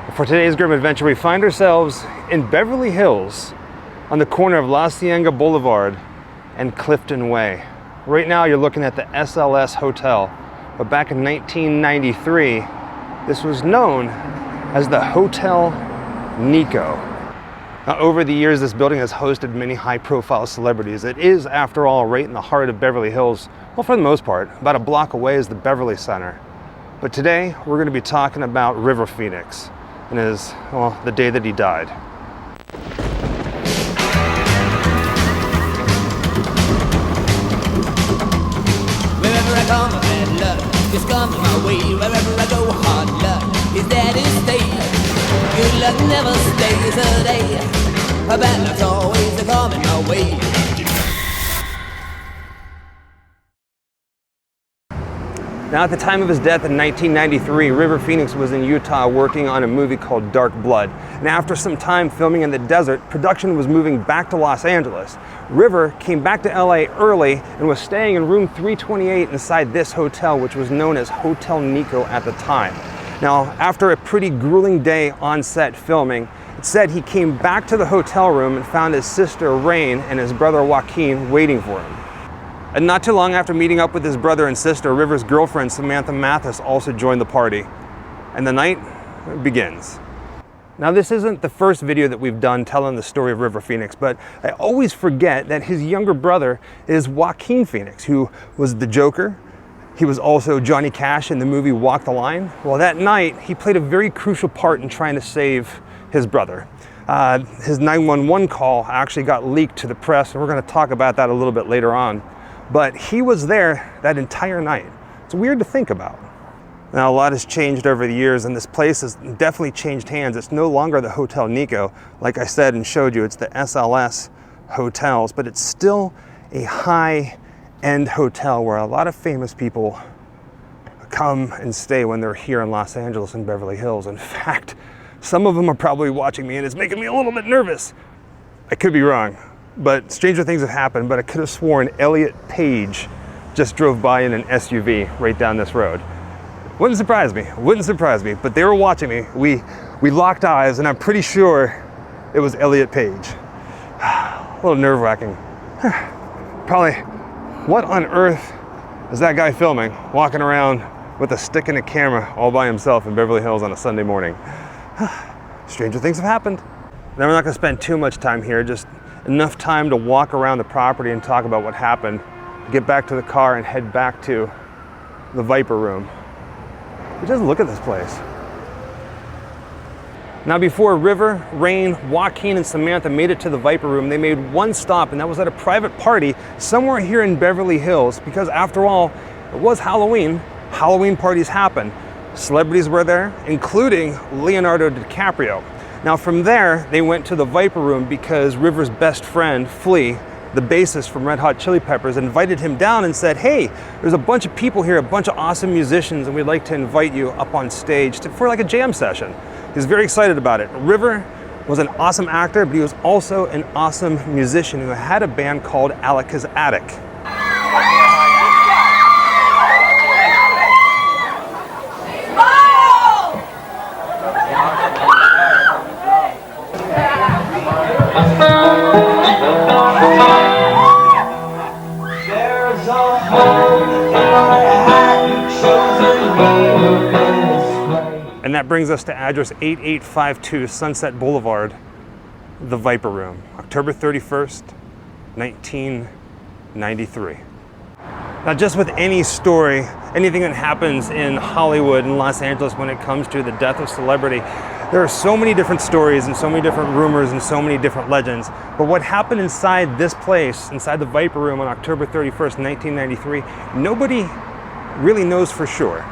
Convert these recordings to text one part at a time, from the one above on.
For today's Grimm adventure, we find ourselves in Beverly Hills on the corner of La Cienega Boulevard and Clifton Way. Right now you're looking at the SLS Hotel, but back in 1993, this was known as the Hotel Nico. Now, over the years, this building has hosted many high-profile celebrities. It is, after all, right in the heart of Beverly Hills. Well, for the most part, about a block away is the Beverly Center. But today, we're going to be talking about River Phoenix and his, well, the day that he died. Wherever I come, bad luck just comes my way. Wherever I go, hard luck is there to stay. Good luck never stays a day. A bad luck's always coming my way. Now, at the time of his death in 1993, River Phoenix was in Utah working on a movie called Dark Blood. And after some time filming in the desert, production was moving back to Los Angeles. River came back to LA early and was staying in room 328 inside this hotel, which was known as Hotel Nico at the time. Now, after a pretty grueling day on set filming, it said he came back to the hotel room and found his sister Rain and his brother Joaquin waiting for him. And not too long after meeting up with his brother and sister, River's girlfriend Samantha Mathis also joined the party. And the night begins. Now, this isn't the first video that we've done telling the story of River Phoenix, but I always forget that his younger brother is Joaquin Phoenix, who was the Joker. He was also Johnny Cash in the movie Walk the Line. Well, that night, he played a very crucial part in trying to save his brother. His 911 call actually got leaked to the press, and we're going to talk about that a little bit later on. But he was there that entire night. It's weird to think about. Now, a lot has changed over the years, and this place has definitely changed hands. It's no longer the Hotel Nico. Like I said and showed you, it's the SLS Hotels, but it's still a high-end hotel where a lot of famous people come and stay when they're here in Los Angeles and Beverly Hills. In fact, some of them are probably watching me, and it's making me a little bit nervous. I could be wrong, but stranger things have happened, but I could have sworn Elliot Page just drove by in an SUV right down this road. Wouldn't surprise me, but they were watching me. We locked eyes, and I'm pretty sure it was Elliot Page. A little nerve-wracking. Probably, what on earth is that guy filming, walking around with a stick and a camera all by himself in Beverly Hills on a Sunday morning? Stranger things have happened. Now, we're not gonna spend too much time here, just enough time to walk around the property and talk about what happened, get back to the car and head back to the Viper Room. Just look at this place. Now, before River, Rain, Joaquin, and Samantha made it to the Viper Room, they made one stop, and that was at a private party somewhere here in Beverly Hills, because after all, it was Halloween. Halloween parties happen. Celebrities were there, including Leonardo DiCaprio. Now, from there, they went to the Viper Room because River's best friend, Flea, the bassist from Red Hot Chili Peppers, invited him down and said, hey, there's a bunch of people here, a bunch of awesome musicians, and we'd like to invite you up on stage for like a jam session. He was very excited about it. River was an awesome actor, but he was also an awesome musician who had a band called Alika's Attic. And that brings us to address 8852 Sunset Boulevard, the Viper Room, October 31st, 1993. Now, just with any story, anything that happens in Hollywood and Los Angeles when it comes to the death of celebrity, there are so many different stories and so many different rumors and so many different legends. But what happened inside this place, inside the Viper Room on October 31st, 1993, nobody really knows for sure.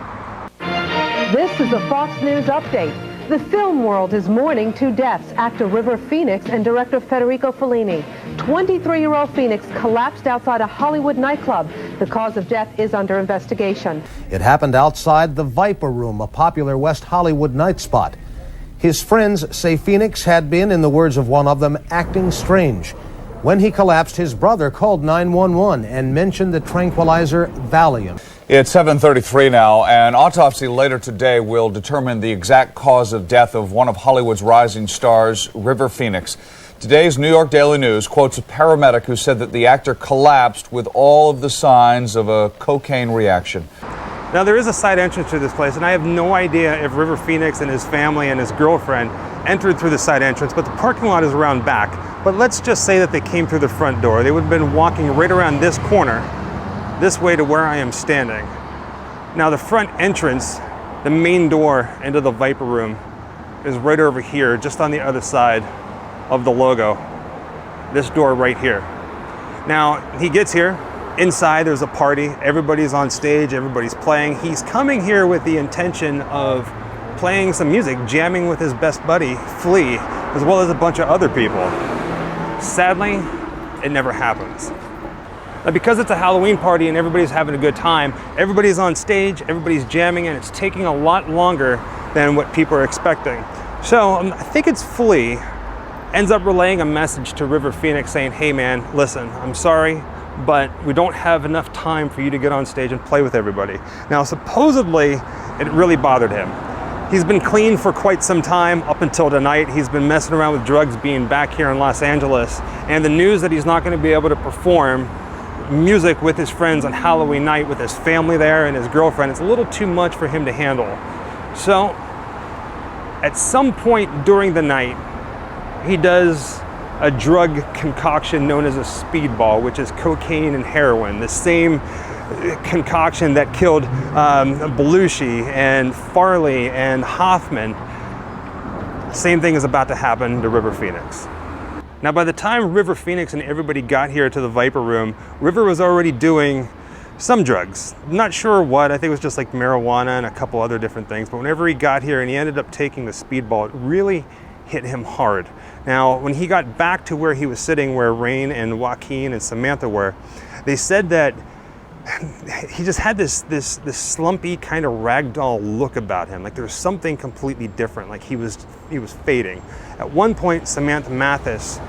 This is a Fox News update. The film world is mourning two deaths, actor River Phoenix and director Federico Fellini. 23-year-old Phoenix collapsed outside a Hollywood nightclub. The cause of death is under investigation. It happened outside the Viper Room, a popular West Hollywood night spot. His friends say Phoenix had been, in the words of one of them, acting strange. When he collapsed, his brother called 911 and mentioned the tranquilizer Valium. It's 7:33 now. An autopsy later today will determine the exact cause of death of one of Hollywood's rising stars, River Phoenix. Today's New York Daily News quotes a paramedic who said that the actor collapsed with all of the signs of a cocaine reaction. Now, there is a side entrance to this place, and I have no idea if River Phoenix and his family and his girlfriend entered through the side entrance, but the parking lot is around back. But let's just say that they came through the front door. They would have been walking right around this corner, this way to where I am standing. Now, the front entrance, the main door into the Viper Room, is right over here, just on the other side of the logo. This door right here. Now, he gets here. Inside, there's a party. Everybody's on stage. Everybody's playing. He's coming here with the intention of playing some music, jamming with his best buddy, Flea, as well as a bunch of other people. Sadly, it never happens. Now, because it's a Halloween party and everybody's having a good time, everybody's on stage, everybody's jamming, and it's taking a lot longer than what people are expecting. So I think it's Flea ends up relaying a message to River Phoenix saying, hey man, listen, I'm sorry, but we don't have enough time for you to get on stage and play with everybody. Now, supposedly, it really bothered him. He's been clean for quite some time up until tonight. He's been messing around with drugs being back here in Los Angeles. And the news that he's not going to be able to perform music with his friends on Halloween night with his family there and his girlfriend, it's a little too much for him to handle. So, at some point during the night, he does a drug concoction known as a speedball, which is cocaine and heroin, the same concoction that killed Belushi and Farley and Hoffman. Same thing is about to happen to River Phoenix. Now, by the time River Phoenix and everybody got here to the Viper Room, River was already doing some drugs. Not sure what, I think it was just like marijuana and a couple other different things, but whenever he got here and he ended up taking the speedball, it really hit him hard. Now, when he got back to where he was sitting, where Rain and Joaquin and Samantha were, they said that he just had this slumpy kind of ragdoll look about him. Like there was something completely different. Like he was fading. At one point, Samantha Mathis,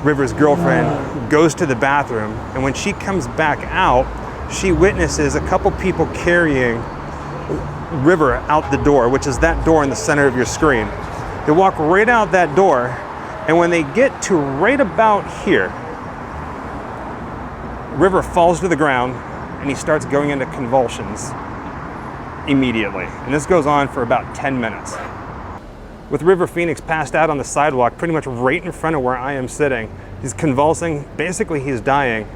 River's girlfriend, goes to the bathroom, and when she comes back out, she witnesses a couple people carrying River out the door, which is that door in the center of your screen. They walk right out that door, and when they get to right about here, River falls to the ground and he starts going into convulsions immediately. And this goes on for about 10 minutes. With River Phoenix passed out on the sidewalk, pretty much right in front of where I am sitting, he's convulsing, basically he's dying.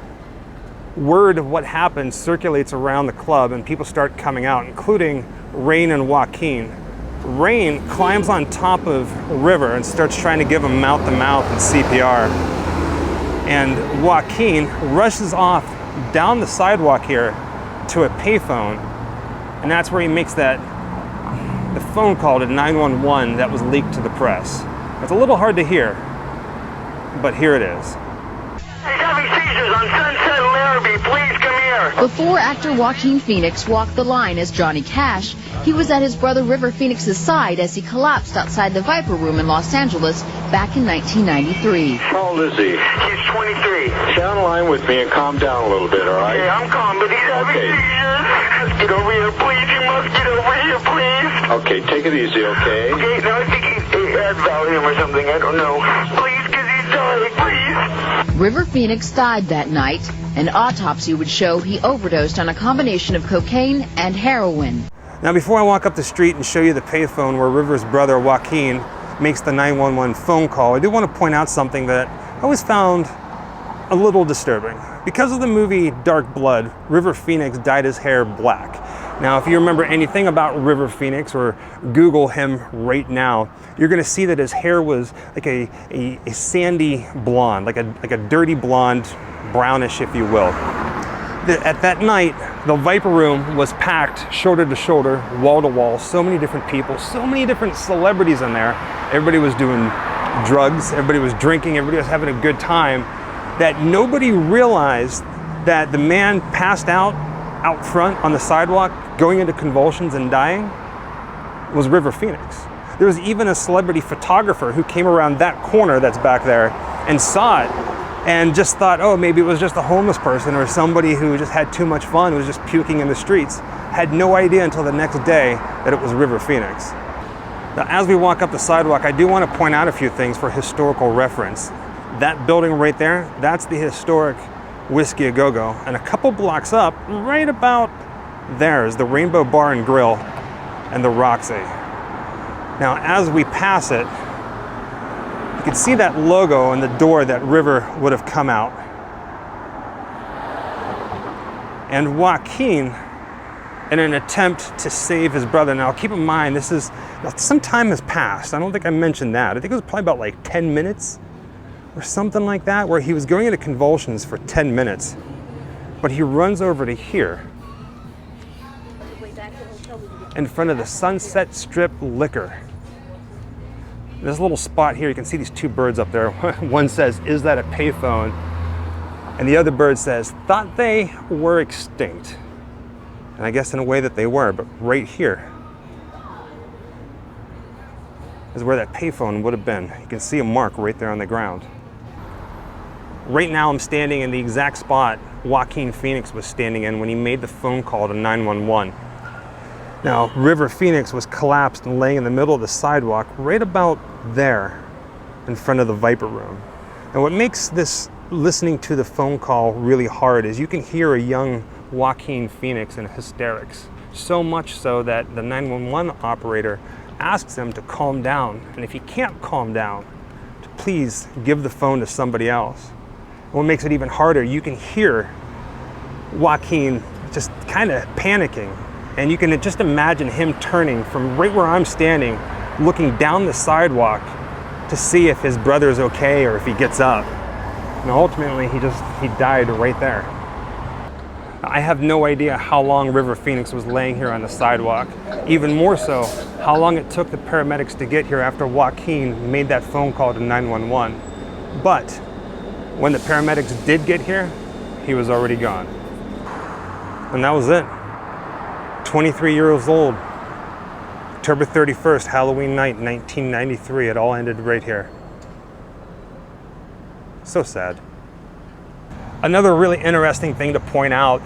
Word of what happened circulates around the club and people start coming out, including Rain and Joaquin. Rain climbs on top of River and starts trying to give him mouth-to-mouth and CPR. And Joaquin rushes off down the sidewalk here to a payphone, and that's where he makes the phone call to 911 that was leaked to the press. It's a little hard to hear, but here it is. He's having seizures on Sunset and Larrabee. Please come here. Before actor Joaquin Phoenix walked the line as Johnny Cash, he was at his brother River Phoenix's side as he collapsed outside the Viper Room in Los Angeles back in 1993. How old is he? He's 23. Stay on the line with me and calm down a little bit, all right? Okay, I'm calm, but he's having seizures. Get over here, please. You must get over here, please. Okay, take it easy, okay? Okay, now I think he had Valium or something. I don't know. Please, because he's dying, please. River Phoenix died that night. An autopsy would show he overdosed on a combination of cocaine and heroin. Now, before I walk up the street and show you the payphone where River's brother Joaquin makes the 911 phone call, I do want to point out something that I always found a little disturbing. Because of the movie Dark Blood, River Phoenix dyed his hair black. Now, if you remember anything about River Phoenix or Google him right now, you're going to see that his hair was like a sandy blonde, like a dirty blonde, brownish, if you will. At that night, the Viper Room was packed shoulder to shoulder, wall to wall, so many different people, so many different celebrities in there. Everybody was doing drugs, everybody was drinking, everybody was having a good time, that nobody realized that the man passed out front on the sidewalk, going into convulsions and dying, was River Phoenix. There was even a celebrity photographer who came around that corner that's back there and saw it and just thought, oh, maybe it was just a homeless person or somebody who just had too much fun, was just puking in the streets. Had no idea until the next day that it was River Phoenix. Now, as we walk up the sidewalk, I do want to point out a few things for historical reference. That building right there, that's the historic Whiskey A Go-Go, and a couple blocks up, right about there, is the Rainbow Bar and Grill and the Roxy. Now, as we pass it, you can see that logo on the door that River would have come out. And Joaquin, in an attempt to save his brother. Now, keep in mind, some time has passed. I don't think I mentioned that. I think it was probably about like 10 minutes or something like that, where he was going into convulsions for 10 minutes. But he runs over to here, in front of the Sunset Strip Liquor. This little spot here, you can see these two birds up there. One says, "Is that a payphone?" And the other bird says, "Thought they were extinct." And I guess in a way that they were, but right here is where that payphone would have been. You can see a mark right there on the ground. Right now I'm standing in the exact spot Joaquin Phoenix was standing in when he made the phone call to 911. Now, River Phoenix was collapsed and laying in the middle of the sidewalk right about there in front of the Viper Room. And what makes this listening to the phone call really hard is you can hear a young Joaquin Phoenix in hysterics. So much so that the 911 operator asks him to calm down. And if he can't calm down, to please give the phone to somebody else. And what makes it even harder, you can hear Joaquin just kind of panicking. And you can just imagine him turning from right where I'm standing, looking down the sidewalk to see if his brother's okay or if he gets up. And ultimately, he died right there. I have no idea how long River Phoenix was laying here on the sidewalk. Even more so, how long it took the paramedics to get here after Joaquin made that phone call to 911. But when the paramedics did get here, he was already gone. And that was it. 23 years old, October 31st, Halloween night, 1993. It all ended right here. So sad. Another really interesting thing to point out,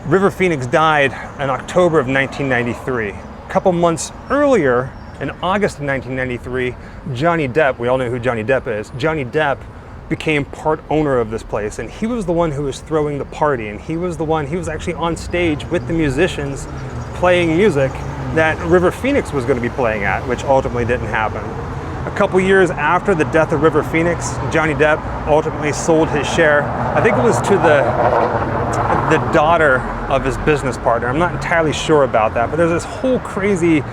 River Phoenix died in October of 1993. A couple months earlier, in August of 1993, Johnny Depp, we all know who Johnny Depp is, Johnny Depp became part owner of this place, and he was the one who was throwing the party, and he was actually on stage with the musicians playing music that River Phoenix was going to be playing at, which ultimately didn't happen. A couple years after the death of River Phoenix, Johnny Depp ultimately sold his share. I think it was to the daughter of his business partner. I'm not entirely sure about that, but there's this whole crazy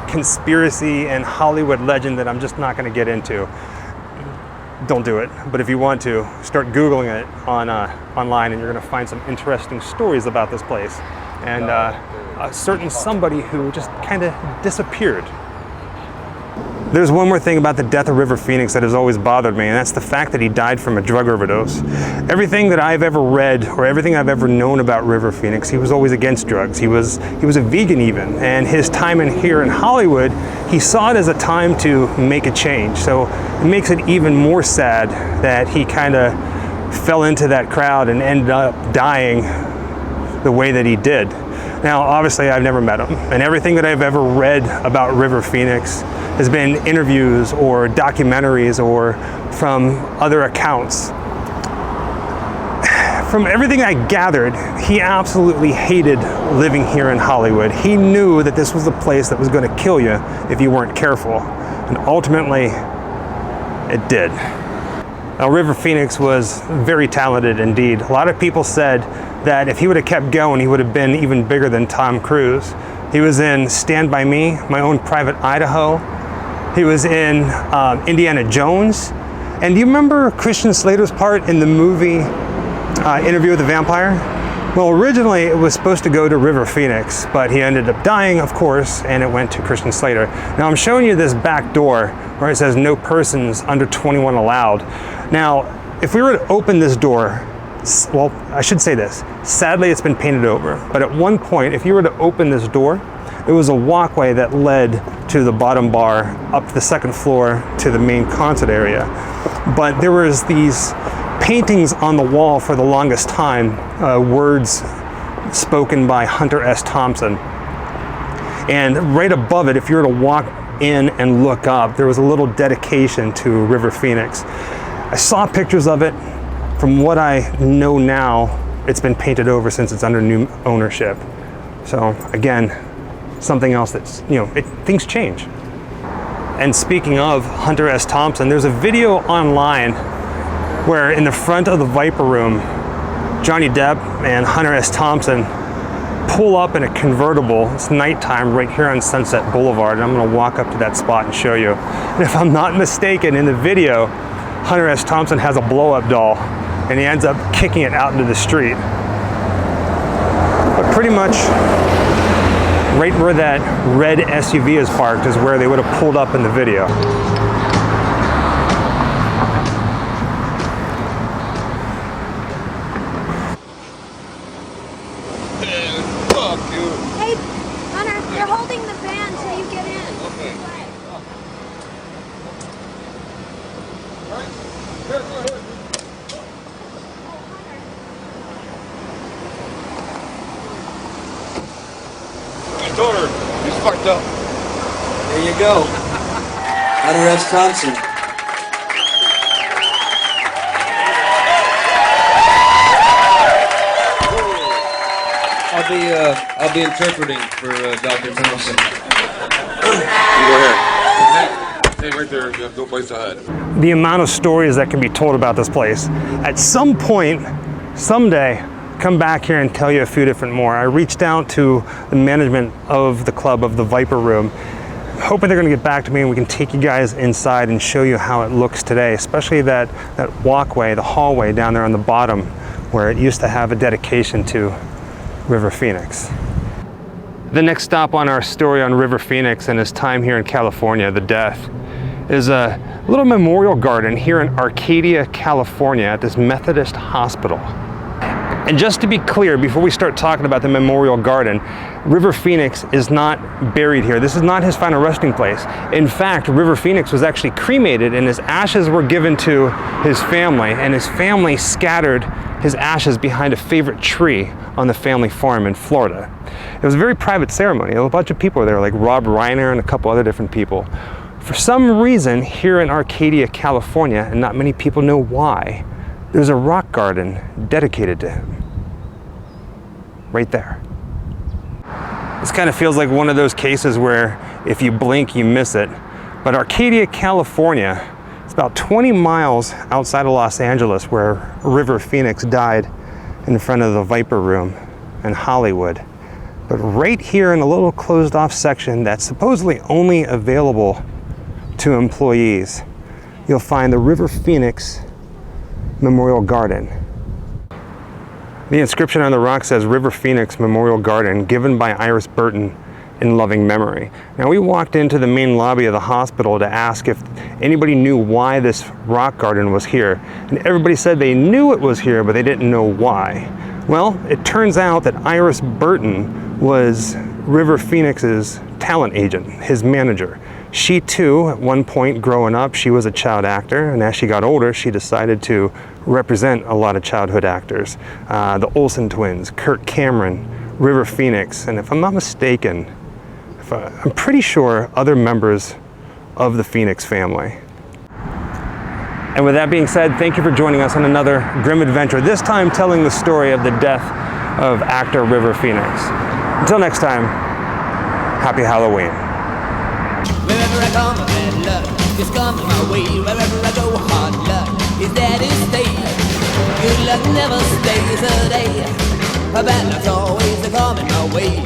conspiracy and Hollywood legend that I'm just not going to get into. Don't do it, but if you want to, start Googling it online, and you're going to find some interesting stories about this place and a certain somebody who just kind of disappeared. There's one more thing about the death of River Phoenix that has always bothered me, and that's the fact that he died from a drug overdose. Everything that I've ever read or everything I've ever known about River Phoenix, he was always against drugs. He was a vegan even, and his time here in Hollywood, he saw it as a time to make a change. So it makes it even more sad that he kind of fell into that crowd and ended up dying the way that he did. Now, obviously, I've never met him, and everything that I've ever read about River Phoenix has been interviews or documentaries or from other accounts. From everything I gathered, he absolutely hated living here in Hollywood. He knew that this was the place that was going to kill you if you weren't careful, and ultimately, it did. Now, River Phoenix was very talented indeed. A lot of people said that if he would have kept going, he would have been even bigger than Tom Cruise. He was in Stand By Me, My Own Private Idaho. He was in Indiana Jones. And do you remember Christian Slater's part in the movie Interview with the Vampire? Well, originally it was supposed to go to River Phoenix, but he ended up dying, of course, and it went to Christian Slater. Now I'm showing you this back door where it says no persons under 21 allowed. Now, if we were to open this door, well, I should say this, sadly it's been painted over, but at one point, if you were to open this door, It was a walkway that led to the bottom bar, up the second floor to the main concert area. But there was these paintings on the wall for the longest time, words spoken by Hunter S. Thompson. And right above it, if you were to walk in and look up, there was a little dedication to River Phoenix. I saw pictures of it. From what I know now, it's been painted over since it's under new ownership. So again, something else that's, things change. And speaking of Hunter S. Thompson, there's a video online where in the front of the Viper Room, Johnny Depp and Hunter S. Thompson pull up in a convertible. It's nighttime right here on Sunset Boulevard, and I'm gonna walk up to that spot and show you. And if I'm not mistaken, in the video, Hunter S. Thompson has a blow-up doll, and he ends up kicking it out into the street. But pretty much right where that red SUV is parked is where they would have pulled up in the video. Hey, Hunter, they're holding the van till you get in. Okay. I told her, he's fucked up. There you go. Hunter S. Thompson. I'll be interpreting for Dr. Thompson. You go ahead. Stay right there. You have no place to hide. The amount of stories that can be told about this place. At some point, someday, come back here and tell you a few different more. I reached out to the management of the club, of the Viper Room, hoping they're gonna get back to me and we can take you guys inside and show you how it looks today, especially that walkway, the hallway down there on the bottom where it used to have a dedication to River Phoenix. The next stop on our story on River Phoenix and his time here in California, the death, is a little memorial garden here in Arcadia, California at this Methodist hospital. And just to be clear, before we start talking about the memorial garden, River Phoenix is not buried here. This is not his final resting place. In fact, River Phoenix was actually cremated and his ashes were given to his family, and his family scattered his ashes behind a favorite tree on the family farm in Florida. It was a very private ceremony. A bunch of people were there, like Rob Reiner and a couple other different people. For some reason, here in Arcadia, California, and not many people know why, there's a rock garden dedicated to him. Right there. This kind of feels like one of those cases where if you blink, you miss it. But Arcadia, California, it's about 20 miles outside of Los Angeles where River Phoenix died in front of the Viper Room in Hollywood. But right here in a little closed off section that's supposedly only available to employees, you'll find the River Phoenix Memorial Garden. The inscription on the rock says River Phoenix Memorial Garden, given by Iris Burton in loving memory. Now, we walked into the main lobby of the hospital to ask if anybody knew why this rock garden was here. And everybody said they knew it was here, but they didn't know why. Well, it turns out that Iris Burton was River Phoenix's talent agent, his manager. She too, at one point growing up, she was a child actor, and as she got older, she decided to represent a lot of childhood actors. The Olsen twins, Kirk Cameron, River Phoenix, and if I'm not mistaken, I'm pretty sure other members of the Phoenix family. And with that being said, thank you for joining us on another grim adventure, this time telling the story of the death of actor River Phoenix. Until next time, happy Halloween. Wherever I come, bad luck just comes my way. Wherever I go, hard luck is there to stay. Good luck never stays a day. Bad luck's always coming my way.